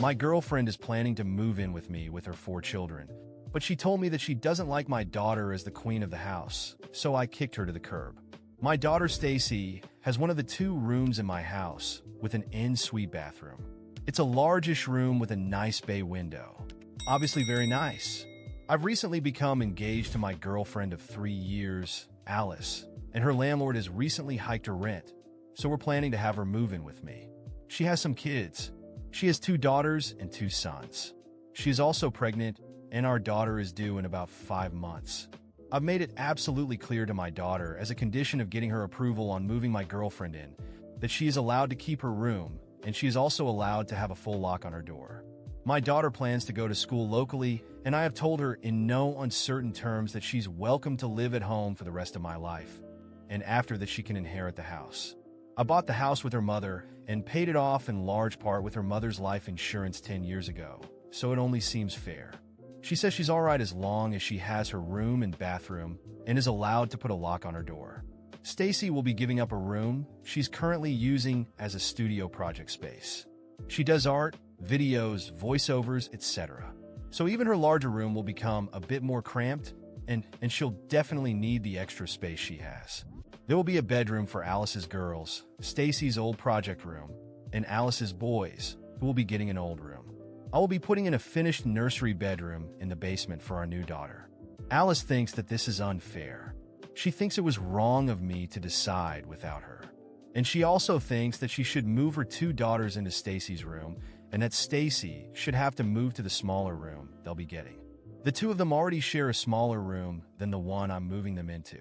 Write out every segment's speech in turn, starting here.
My girlfriend is planning to move in with me with her 4 children, but she told me that she doesn't like my daughter as the queen of the house, so I kicked her to the curb. My daughter Stacy has one of the 2 rooms in my house with an en-suite bathroom. It's a largish room with a nice bay window. Obviously very nice. I've recently become engaged to my girlfriend of 3 years, Alice, and her landlord has recently hiked her rent, so we're planning to have her move in with me. She has some kids. She has 2 daughters and 2 sons. She is also pregnant, and our daughter is due in about 5 months. I've made it absolutely clear to my daughter, as a condition of getting her approval on moving my girlfriend in, that she is allowed to keep her room, and she is also allowed to have a full lock on her door. My daughter plans to go to school locally, and I have told her in no uncertain terms that she's welcome to live at home for the rest of my life, and after that she can inherit the house. I bought the house with her mother and paid it off in large part with her mother's life insurance 10 years ago, so it only seems fair. She says she's alright as long as she has her room and bathroom and is allowed to put a lock on her door. Stacy will be giving up a room she's currently using as a studio project space. She does art, videos, voiceovers, etc. So even her larger room will become a bit more cramped, and she'll definitely need the extra space she has. There will be a bedroom for Alice's girls, Stacy's old project room, and Alice's boys, who will be getting an old room. I will be putting in a finished nursery bedroom in the basement for our new daughter. Alice thinks that this is unfair. She thinks it was wrong of me to decide without her. And she also thinks that she should move her 2 daughters into Stacy's room, and that Stacy should have to move to the smaller room they'll be getting. The 2 of them already share a smaller room than the one I'm moving them into,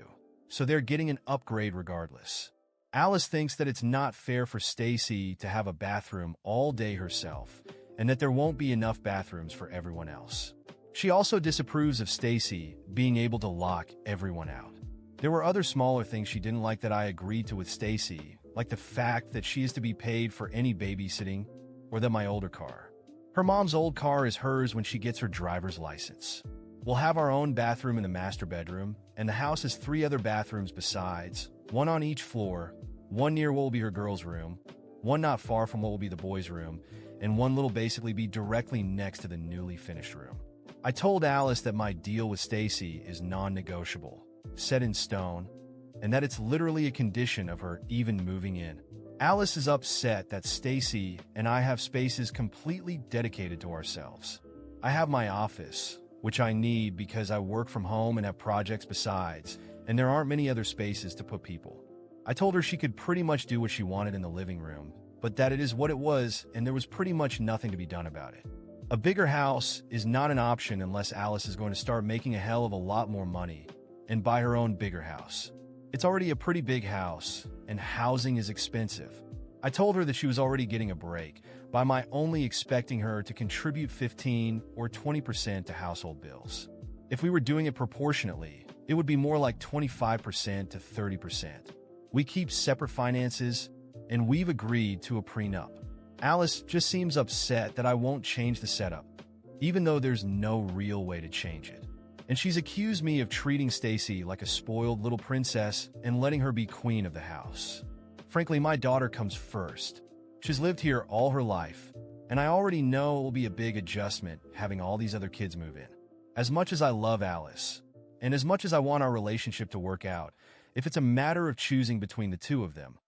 so they're getting an upgrade regardless. Alice thinks that it's not fair for Stacy to have a bathroom all day herself, and that there won't be enough bathrooms for everyone else. She also disapproves of Stacy being able to lock everyone out. There were other smaller things she didn't like that I agreed to with Stacy, like the fact that she is to be paid for any babysitting, or that my older car. Her mom's old car is hers when she gets her driver's license. We'll have our own bathroom in the master bedroom, and the house has 3 other bathrooms besides, 1 on each floor, 1 near what will be her girls' room, 1 not far from what will be the boys' room, and 1 little basically be directly next to the newly finished room. I told Alice that my deal with Stacy is non-negotiable, set in stone, and that it's literally a condition of her even moving in. Alice is upset that Stacy and I have spaces completely dedicated to ourselves. I have my office, which I need because I work from home and have projects besides, and there aren't many other spaces to put people. I told her she could pretty much do what she wanted in the living room, but that it is what it was and there was pretty much nothing to be done about it. A bigger house is not an option unless Alice is going to start making a hell of a lot more money and buy her own bigger house. It's already a pretty big house, and housing is expensive. I told her that she was already getting a break by my only expecting her to contribute 15 or 20% to household bills. If we were doing it proportionately, it would be more like 25% to 30%. We keep separate finances, and we've agreed to a prenup. Alice just seems upset that I won't change the setup, even though there's no real way to change it. And she's accused me of treating Stacy like a spoiled little princess and letting her be queen of the house. Frankly, my daughter comes first. She's lived here all her life, and I already know it will be a big adjustment having all these other kids move in. As much as I love Alice, and as much as I want our relationship to work out, if it's a matter of choosing between the 2 of them,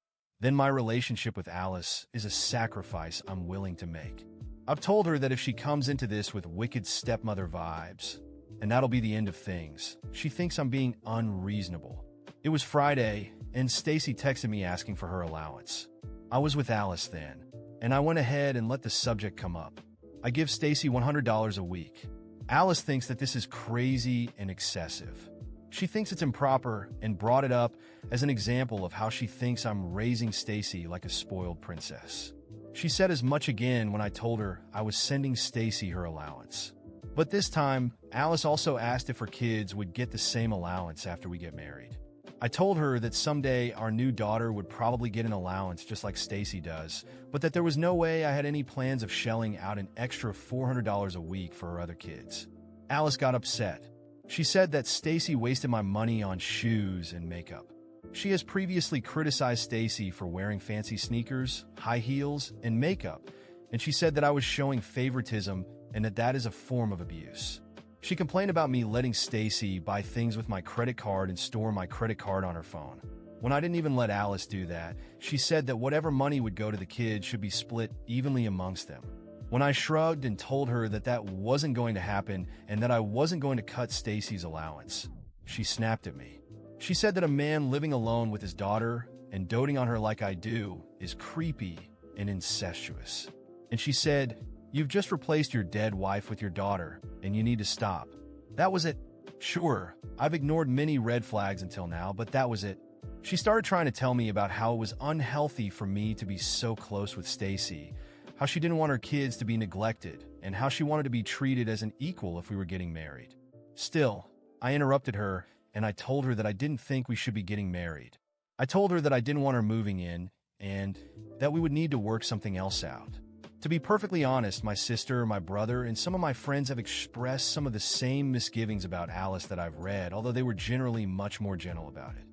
then my relationship with Alice is a sacrifice I'm willing to make. I've told her that if she comes into this with wicked stepmother vibes, and that'll be the end of things, she thinks I'm being unreasonable. It was Friday, and Stacy texted me asking for her allowance. I was with Alice then, and I went ahead and let the subject come up. I give Stacy $100 a week. Alice thinks that this is crazy and excessive. She thinks it's improper and brought it up as an example of how she thinks I'm raising Stacy like a spoiled princess. She said as much again when I told her I was sending Stacy her allowance. But this time, Alice also asked if her kids would get the same allowance after we get married. I told her that someday our new daughter would probably get an allowance just like Stacy does, but that there was no way I had any plans of shelling out an extra $400 a week for her other kids. Alice got upset. She said that Stacy wasted my money on shoes and makeup. She has previously criticized Stacy for wearing fancy sneakers, high heels, and makeup, and she said that I was showing favoritism and that that is a form of abuse. She complained about me letting Stacy buy things with my credit card and store my credit card on her phone. When I didn't even let Alice do that, she said that whatever money would go to the kids should be split evenly amongst them. When I shrugged and told her that that wasn't going to happen and that I wasn't going to cut Stacy's allowance, she snapped at me. She said that a man living alone with his daughter and doting on her like I do is creepy and incestuous. And she said, "You've just replaced your dead wife with your daughter, and you need to stop." That was it. Sure, I've ignored many red flags until now, but that was it. She started trying to tell me about how it was unhealthy for me to be so close with Stacy, how she didn't want her kids to be neglected, and how she wanted to be treated as an equal if we were getting married. Still, I interrupted her, and I told her that I didn't think we should be getting married. I told her that I didn't want her moving in, and that we would need to work something else out. To be perfectly honest, my sister, my brother, and some of my friends have expressed some of the same misgivings about Alice that I've read, although they were generally much more gentle about it.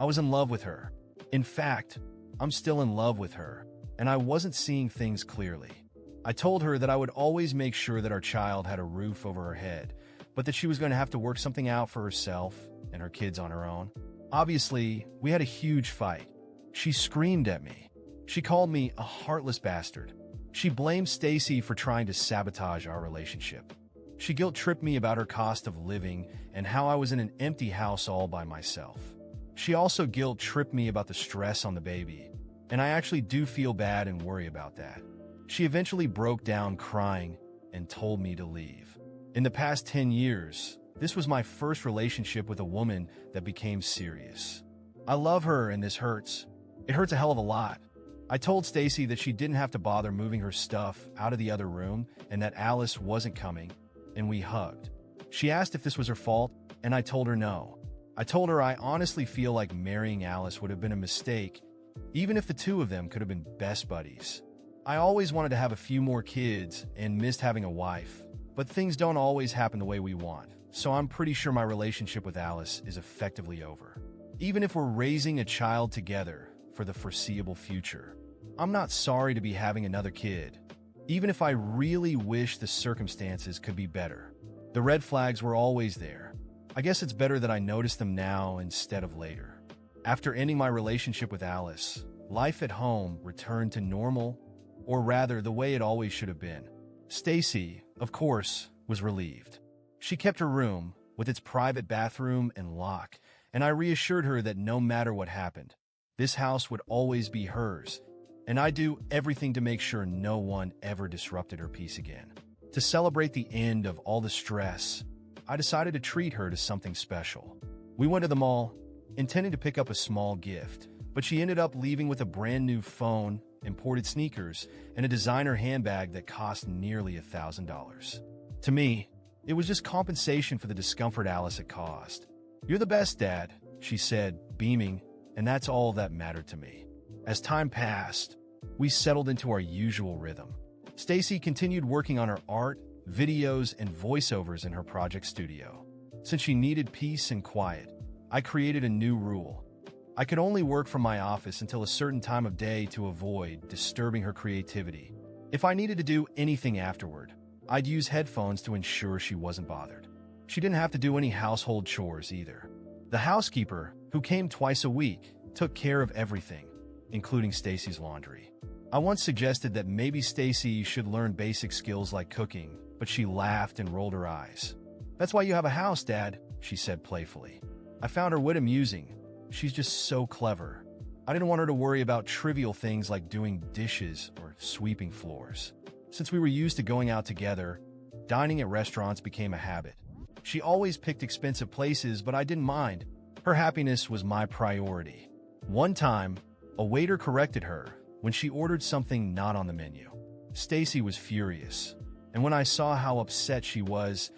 I was in love with her. In fact, I'm still in love with her, and I wasn't seeing things clearly. I told her that I would always make sure that our child had a roof over her head, but that she was going to have to work something out for herself and her kids on her own. Obviously, we had a huge fight. She screamed at me. She called me a heartless bastard. She blamed Stacy for trying to sabotage our relationship. She guilt-tripped me about her cost of living and how I was in an empty house all by myself. She also guilt-tripped me about the stress on the baby, and I actually do feel bad and worry about that. She eventually broke down crying and told me to leave. In the past 10 years, this was my first relationship with a woman that became serious. I love her and this hurts. It hurts a hell of a lot. I told Stacy that she didn't have to bother moving her stuff out of the other room and that Alice wasn't coming, and we hugged. She asked if this was her fault, and I told her no. I told her I honestly feel like marrying Alice would have been a mistake, even if the two of them could have been best buddies. I always wanted to have a few more kids and missed having a wife, but things don't always happen the way we want, so I'm pretty sure my relationship with Alice is effectively over. Even if we're raising a child together for the foreseeable future, I'm not sorry to be having another kid, even if I really wish the circumstances could be better. The red flags were always there. I guess it's better that I notice them now instead of later. After ending my relationship with Alice, life at home returned to normal, or rather the way it always should have been. Stacy, of course, was relieved. She kept her room, with its private bathroom and lock, and I reassured her that no matter what happened, this house would always be hers, and I'd do everything to make sure no one ever disrupted her peace again. To celebrate the end of all the stress, I decided to treat her to something special. We went to the mall, intending to pick up a small gift, but she ended up leaving with a brand new phone, imported sneakers, and a designer handbag that cost nearly $1,000. To me, it was just compensation for the discomfort Alice had caused. "You're the best, Dad," she said, beaming, and that's all that mattered to me. As time passed, we settled into our usual rhythm. Stacy continued working on her art, videos, and voiceovers in her project studio. Since she needed peace and quiet, I created a new rule. I could only work from my office until a certain time of day to avoid disturbing her creativity. If I needed to do anything afterward, I'd use headphones to ensure she wasn't bothered. She didn't have to do any household chores either. The housekeeper, who came twice a week, took care of everything, including Stacy's laundry. I once suggested that maybe Stacy should learn basic skills like cooking, but she laughed and rolled her eyes. "That's why you have a house, Dad," she said playfully. I found her wit amusing. She's just so clever. I didn't want her to worry about trivial things like doing dishes or sweeping floors. Since we were used to going out together, dining at restaurants became a habit. She always picked expensive places, but I didn't mind. Her happiness was my priority. One time, a waiter corrected her when she ordered something not on the menu. Stacy was furious, and when I saw how upset she was,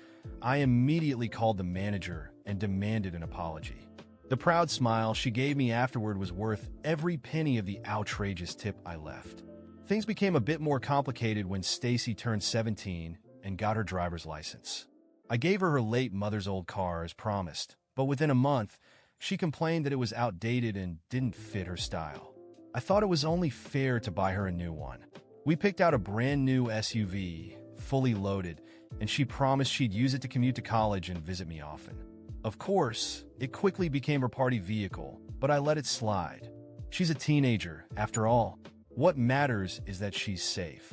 I immediately called the manager and demanded an apology. The proud smile she gave me afterward was worth every penny of the outrageous tip I left. Things became a bit more complicated when Stacy turned 17 and got her driver's license. I gave her late mother's old car as promised, but within a month, she complained that it was outdated and didn't fit her style. I thought it was only fair to buy her a new one. We picked out a brand new SUV, fully loaded, and she promised she'd use it to commute to college and visit me often. Of course, it quickly became her party vehicle, but I let it slide. She's a teenager, after all. What matters is that she's safe.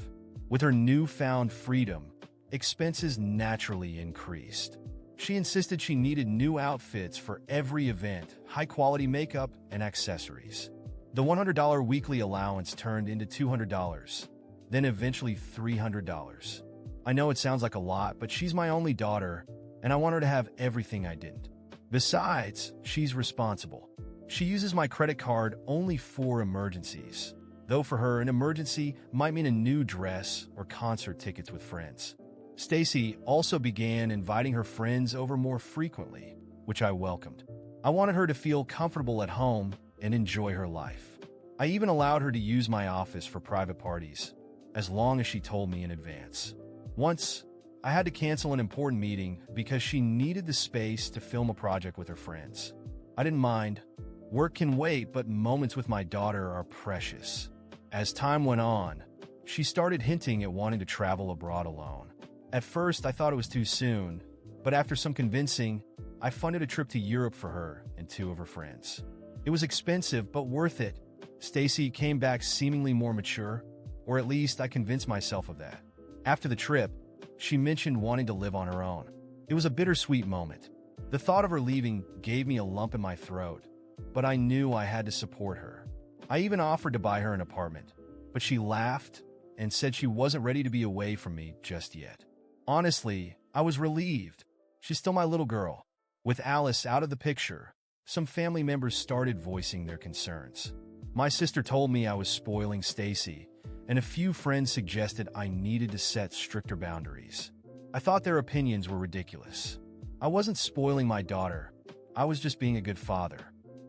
With her newfound freedom, expenses naturally increased. She insisted she needed new outfits for every event, high-quality makeup, and accessories. The $100 weekly allowance turned into $200, then eventually $300. I know it sounds like a lot, but she's my only daughter, and I want her to have everything I didn't. Besides, she's responsible. She uses my credit card only for emergencies, though for her, an emergency might mean a new dress or concert tickets with friends. Stacy also began inviting her friends over more frequently, which I welcomed. I wanted her to feel comfortable at home and enjoy her life. I even allowed her to use my office for private parties, as long as she told me in advance. Once, I had to cancel an important meeting because she needed the space to film a project with her friends. I didn't mind. Work can wait, but moments with my daughter are precious. As time went on, she started hinting at wanting to travel abroad alone. At first, I thought it was too soon, but after some convincing, I funded a trip to Europe for her and two of her friends. It was expensive, but worth it. Stacy came back seemingly more mature, or at least I convinced myself of that. After the trip, she mentioned wanting to live on her own. It was a bittersweet moment. The thought of her leaving gave me a lump in my throat, but I knew I had to support her. I even offered to buy her an apartment, but she laughed and said she wasn't ready to be away from me just yet. Honestly, I was relieved. She's still my little girl. With Alice out of the picture, some family members started voicing their concerns. My sister told me I was spoiling Stacy, and a few friends suggested I needed to set stricter boundaries. I thought their opinions were ridiculous. I wasn't spoiling my daughter. I was just being a good father.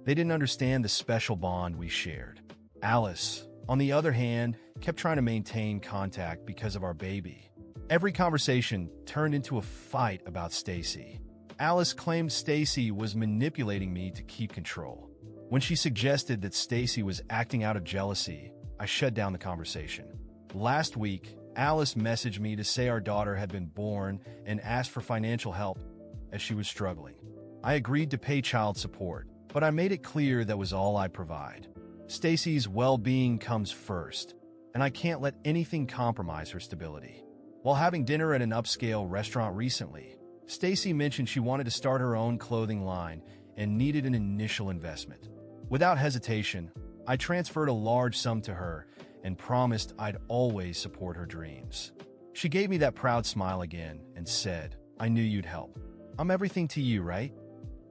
They didn't understand the special bond we shared. Alice, on the other hand, kept trying to maintain contact because of our baby. Every conversation turned into a fight about Stacy. Alice claimed Stacy was manipulating me to keep control. When she suggested that Stacy was acting out of jealousy, I shut down the conversation. Last week, Alice messaged me to say our daughter had been born and asked for financial help as she was struggling. I agreed to pay child support, but I made it clear that was all I'd provide. Stacy's well-being comes first, and I can't let anything compromise her stability. While having dinner at an upscale restaurant recently, Stacy mentioned she wanted to start her own clothing line and needed an initial investment. Without hesitation, I transferred a large sum to her and promised I'd always support her dreams. She gave me that proud smile again and said, "I knew you'd help. I'm everything to you, right?"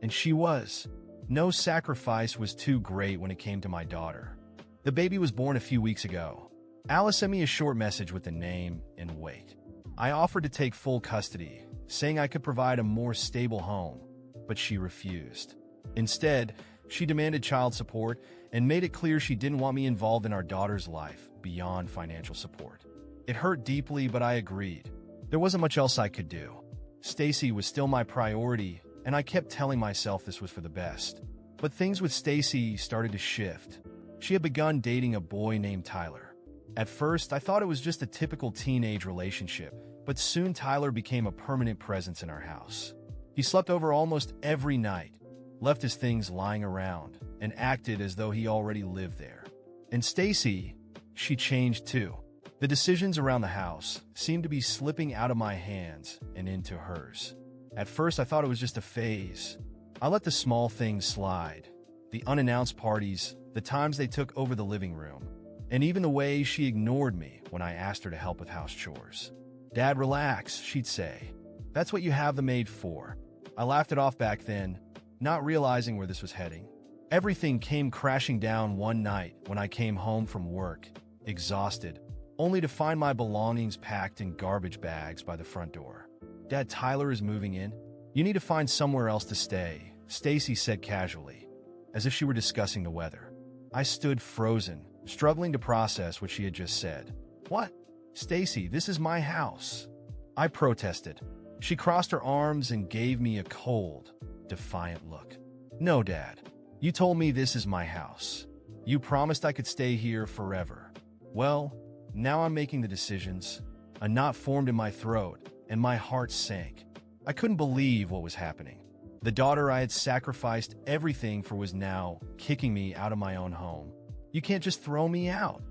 And she was. No sacrifice was too great when it came to my daughter. The baby was born a few weeks ago. Alice sent me a short message with the name and weight. I offered to take full custody, saying I could provide a more stable home, but she refused. Instead, she demanded child support and made it clear she didn't want me involved in our daughter's life beyond financial support. It hurt deeply, but I agreed. There wasn't much else I could do. Stacy was still my priority, and I kept telling myself this was for the best. But things with Stacy started to shift. She had begun dating a boy named Tyler. At first, I thought it was just a typical teenage relationship, but soon Tyler became a permanent presence in our house. He slept over almost every night, left his things lying around, and acted as though he already lived there. And Stacy, she changed too. The decisions around the house seemed to be slipping out of my hands and into hers. At first, I thought it was just a phase. I let the small things slide. The unannounced parties, the times they took over the living room, and even the way she ignored me when I asked her to help with house chores. "Dad, relax," she'd say. "That's what you have the maid for." I laughed it off back then, not realizing where this was heading. Everything came crashing down one night when I came home from work, exhausted, only to find my belongings packed in garbage bags by the front door. "Dad, Tyler is moving in. You need to find somewhere else to stay," Stacy said casually, as if she were discussing the weather. I stood frozen, struggling to process what she had just said. "What? Stacy, this is my house," I protested. She crossed her arms and gave me a cold, defiant look. "No, Dad. You told me this is my house. You promised I could stay here forever. Well, now I'm making the decisions. A knot formed in my throat, and my heart sank. I couldn't believe what was happening. The daughter I had sacrificed everything for was now kicking me out of my own home. "You can't just throw me out,"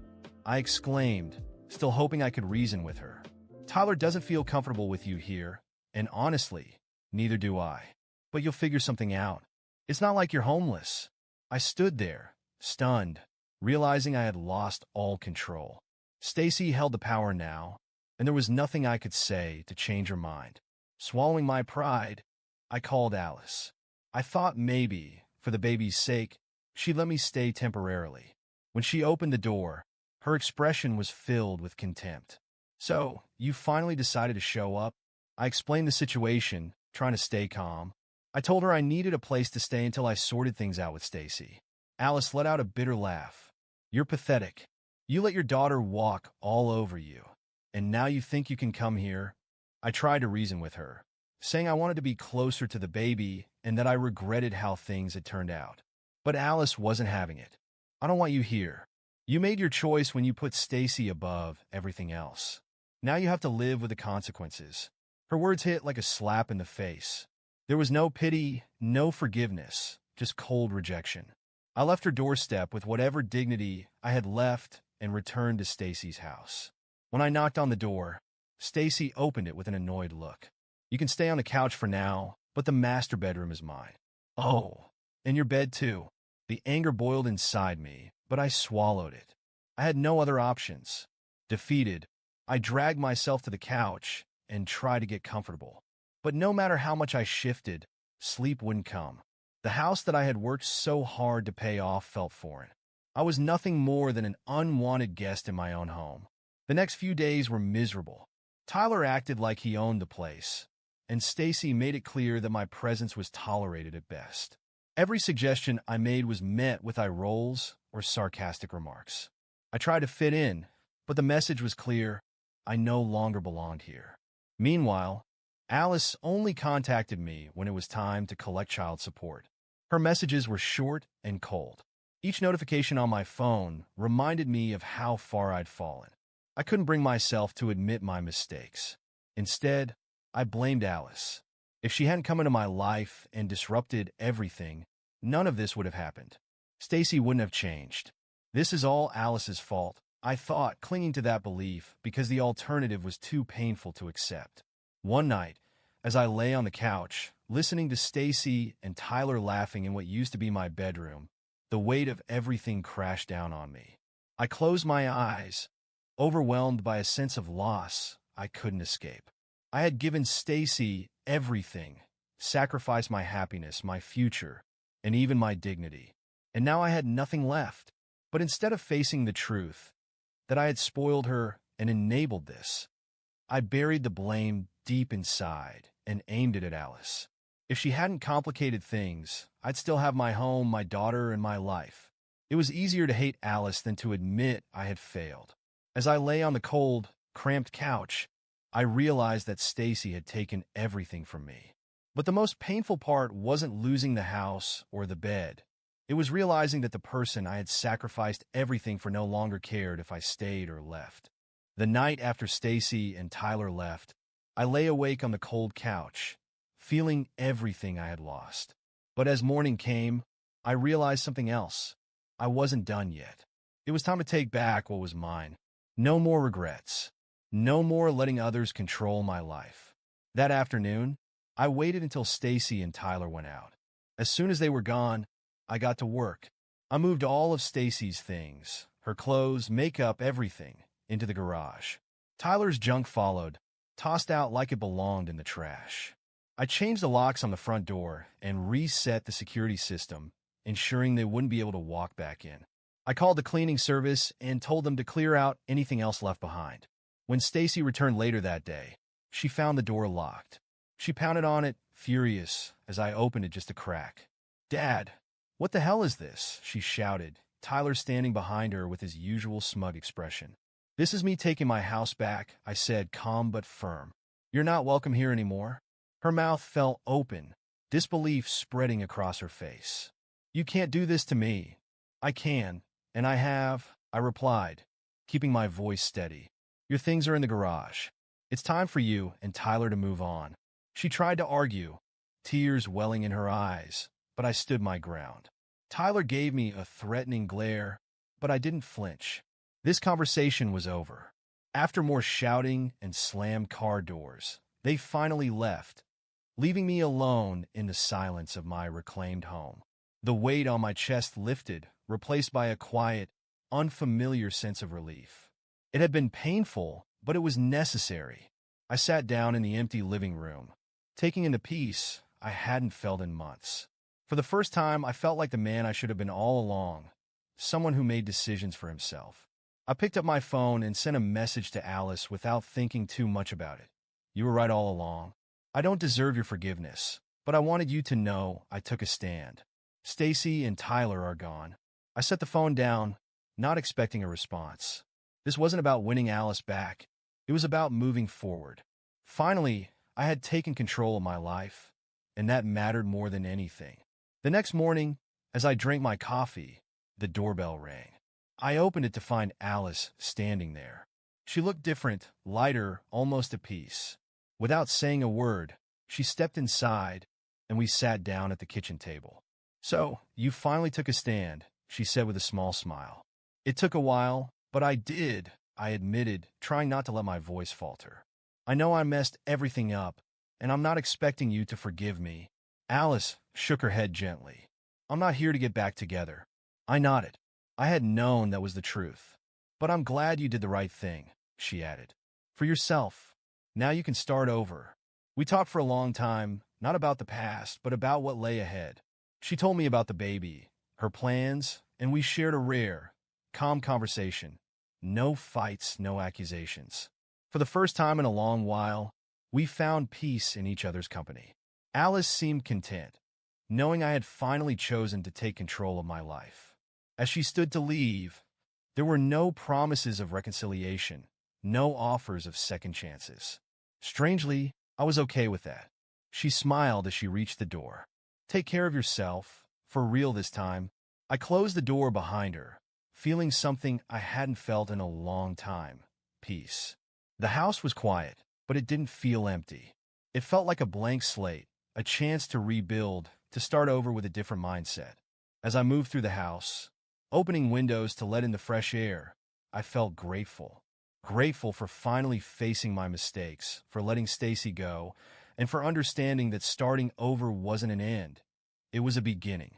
I exclaimed, still hoping I could reason with her. "Tyler doesn't feel comfortable with you here, and honestly, neither do I. But you'll figure something out. It's not like you're homeless." I stood there, stunned, realizing I had lost all control. Stacy held the power now, and there was nothing I could say to change her mind. Swallowing my pride, I called Alice. I thought maybe, for the baby's sake, she'd let me stay temporarily. When she opened the door, her expression was filled with contempt. "So, you finally decided to show up?" I explained the situation, trying to stay calm. I told her I needed a place to stay until I sorted things out with Stacy. Alice let out a bitter laugh. "You're pathetic. You let your daughter walk all over you, and now you think you can come here?" I tried to reason with her, saying I wanted to be closer to the baby and that I regretted how things had turned out. But Alice wasn't having it. "I don't want you here. You made your choice when you put Stacy above everything else. Now you have to live with the consequences." Her words hit like a slap in the face. There was no pity, no forgiveness, just cold rejection. I left her doorstep with whatever dignity I had left and returned to Stacy's house. When I knocked on the door, Stacy opened it with an annoyed look. "You can stay on the couch for now, but the master bedroom is mine." "Oh, and your bed too." The anger boiled inside me, but I swallowed it. I had no other options. Defeated, I dragged myself to the couch and tried to get comfortable. But no matter how much I shifted, sleep wouldn't come. The house that I had worked so hard to pay off felt foreign. I was nothing more than an unwanted guest in my own home. The next few days were miserable. Tyler acted like he owned the place, and Stacy made it clear that my presence was tolerated at best. Every suggestion I made was met with eye rolls or sarcastic remarks. I tried to fit in, but the message was clear: I no longer belonged here. Meanwhile, Alice only contacted me when it was time to collect child support. Her messages were short and cold. Each notification on my phone reminded me of how far I'd fallen. I couldn't bring myself to admit my mistakes. Instead, I blamed Alice. If she hadn't come into my life and disrupted everything, none of this would have happened. Stacy wouldn't have changed. This is all Alice's fault, I thought, clinging to that belief because the alternative was too painful to accept. One night, as I lay on the couch, listening to Stacy and Tyler laughing in what used to be my bedroom, the weight of everything crashed down on me. I closed my eyes, overwhelmed by a sense of loss I couldn't escape. I had given Stacy everything, sacrificed my happiness, my future, and even my dignity. And now I had nothing left. But instead of facing the truth, that I had spoiled her and enabled this, I buried the blame deep inside and aimed it at Alice. If she hadn't complicated things, I'd still have my home, my daughter, and my life. It was easier to hate Alice than to admit I had failed. As I lay on the cold, cramped couch, I realized that Stacy had taken everything from me. But the most painful part wasn't losing the house or the bed. It was realizing that the person I had sacrificed everything for no longer cared if I stayed or left. The night after Stacy and Tyler left, I lay awake on the cold couch, feeling everything I had lost. But as morning came, I realized something else. I wasn't done yet. It was time to take back what was mine. No more regrets. No more letting others control my life. That afternoon, I waited until Stacy and Tyler went out. As soon as they were gone, I got to work. I moved all of Stacy's things, her clothes, makeup, everything, into the garage. Tyler's junk followed, tossed out like it belonged in the trash. I changed the locks on the front door and reset the security system, ensuring they wouldn't be able to walk back in. I called the cleaning service and told them to clear out anything else left behind. When Stacy returned later that day, she found the door locked. She pounded on it, furious, as I opened it just a crack. "Dad, what the hell is this?" she shouted, Tyler standing behind her with his usual smug expression. "This is me taking my house back," I said, calm but firm. "You're not welcome here anymore." Her mouth fell open, disbelief spreading across her face. "You can't do this to me." "I can, and I have," I replied. keeping my voice steady. Your things are in the garage. It's time for you and Tyler to move on. She tried to argue, tears welling in her eyes, but I stood my ground. Tyler gave me a threatening glare, but I didn't flinch. This conversation was over. After more shouting and slammed car doors, they finally left, leaving me alone in the silence of my reclaimed home. The weight on my chest lifted, replaced by a quiet, unfamiliar sense of relief. It had been painful, but it was necessary. I sat down in the empty living room, taking in the peace I hadn't felt in months. For the first time, I felt like the man I should have been all along, someone who made decisions for himself. I picked up my phone and sent a message to Alice without thinking too much about it. You were right all along. I don't deserve your forgiveness, but I wanted you to know I took a stand. Stacy and Tyler are gone. I set the phone down, not expecting a response. This wasn't about winning Alice back. It was about moving forward. Finally, I had taken control of my life, and that mattered more than anything. The next morning, as I drank my coffee, the doorbell rang. I opened it to find Alice standing there. She looked different, lighter, almost at peace. Without saying a word, she stepped inside, and we sat down at the kitchen table. So, you finally took a stand, she said with a small smile. It took a while, but I did, I admitted, trying not to let my voice falter. I know I messed everything up, and I'm not expecting you to forgive me. Alice shook her head gently. I'm not here to get back together. I nodded. I had known that was the truth. But I'm glad you did the right thing, she added. For yourself. Now you can start over. We talked for a long time, not about the past, but about what lay ahead. She told me about the baby, her plans, and we shared a rare, calm conversation. No fights, no accusations. For the first time in a long while, we found peace in each other's company. Alice seemed content, knowing I had finally chosen to take control of my life. As she stood to leave, there were no promises of reconciliation, no offers of second chances. Strangely, I was okay with that. She smiled as she reached the door. Take care of yourself, for real this time. I closed the door behind her, feeling something I hadn't felt in a long time, peace. The house was quiet, but it didn't feel empty. It felt like a blank slate, a chance to rebuild, to start over with a different mindset. As I moved through the house, opening windows to let in the fresh air, I felt grateful. Grateful for finally facing my mistakes, for letting Stacy go, and for understanding that starting over wasn't an end. It was a beginning.